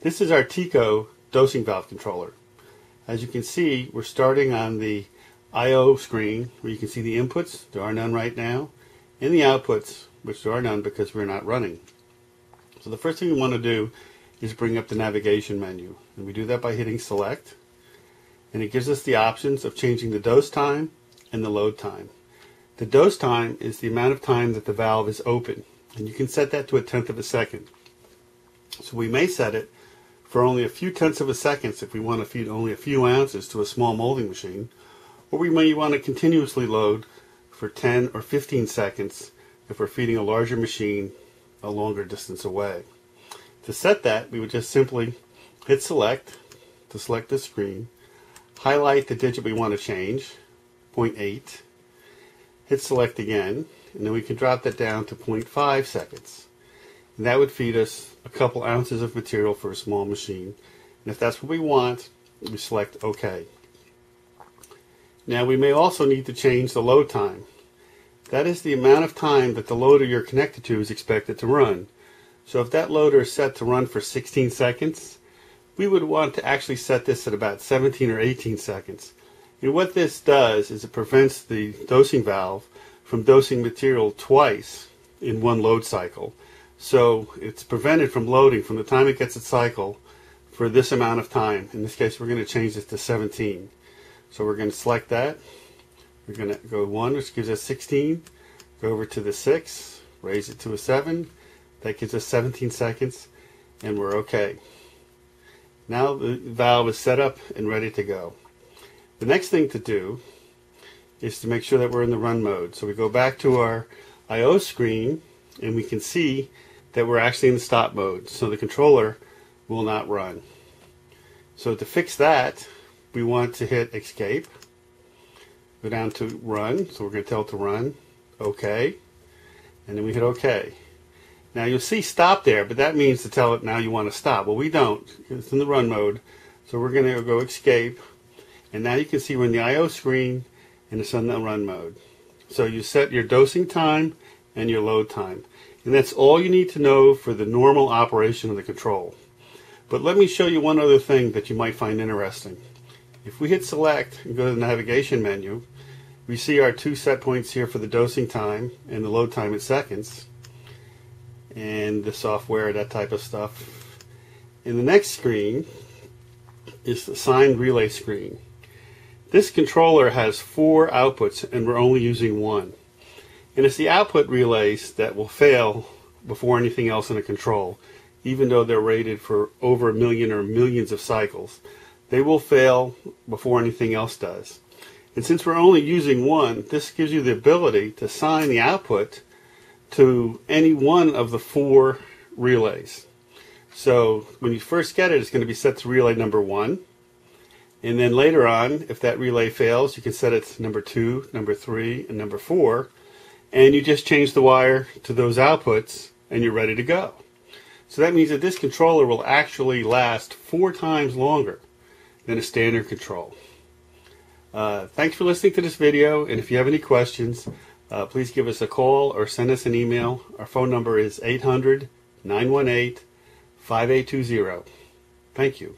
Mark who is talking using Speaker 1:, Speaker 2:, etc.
Speaker 1: This is our TECO dosing valve controller. As you can see, we're starting on the I/O screen where you can see the inputs, there are none right now, and the outputs, which there are none because we're not running. So the first thing we want to do is bring up the navigation menu, and we do that by hitting select, and it gives us the options of changing the dose time and the load time. The dose time is the amount of time that the valve is open, and you can set that to 1/10 of a second. So we may set it for only a few tenths of a second if we want to feed only a few ounces to a small molding machine, or we may want to continuously load for 10 or 15 seconds if we're feeding a larger machine a longer distance away. To set that, we would just simply hit select to select the screen, highlight the digit we want to change, 0.8, hit select again, and then we can drop that down to 0.5 seconds. And that would feed us a couple ounces of material for a small machine. And if that's what we want, we select OK. Now we may also need to change the load time. That is the amount of time that the loader you're connected to is expected to run. So if that loader is set to run for 16 seconds, we would want to actually set this at about 17 or 18 seconds. And what this does is it prevents the dosing valve from dosing material twice in one load cycle. So it's prevented from loading from the time it gets its cycle for this amount of time. In this case, we're going to change this to 17. So we're going to select that. We're going to go 1, which gives us 16. Go over to the 6, raise it to a 7. That gives us 17 seconds, and we're OK. Now the valve is set up and ready to go. The next thing to do is to make sure that we're in the run mode. So we go back to our I/O screen, and we can see that we're actually in the stop mode, so the controller will not run. So to fix that, we want to hit escape, go down to run, so we're going to tell it to run, OK, and then we hit OK. Now you'll see stop there, but that means to tell it now you want to stop. Well, we don't. It's in the run mode, so we're going to go escape, and now you can see we're in the I/O screen and it's in the run mode. So you set your dosing time and your load time. And that's all you need to know for the normal operation of the control. But let me show you one other thing that you might find interesting. If we hit select and go to the navigation menu, we see our two set points here for the dosing time and the load time in seconds, and the software, that type of stuff. In the next screen is the signed relay screen. This controller has 4 outputs and we're only using 1. And it's the output relays that will fail before anything else in a control, even though they're rated for over 1 million or millions of cycles. They will fail before anything else does. And since we're only using 1, this gives you the ability to assign the output to any one of the 4 relays. So when you first get it, it's going to be set to relay number 1. And then later on, if that relay fails, you can set it to number 2, number 3, and number 4. And you just change the wire to those outputs and you're ready to go. So that means that this controller will actually last 4 times longer than a standard control. Thanks for listening to this video, and if you have any questions, please give us a call or send us an email. Our phone number is 800-918-5820. Thank you.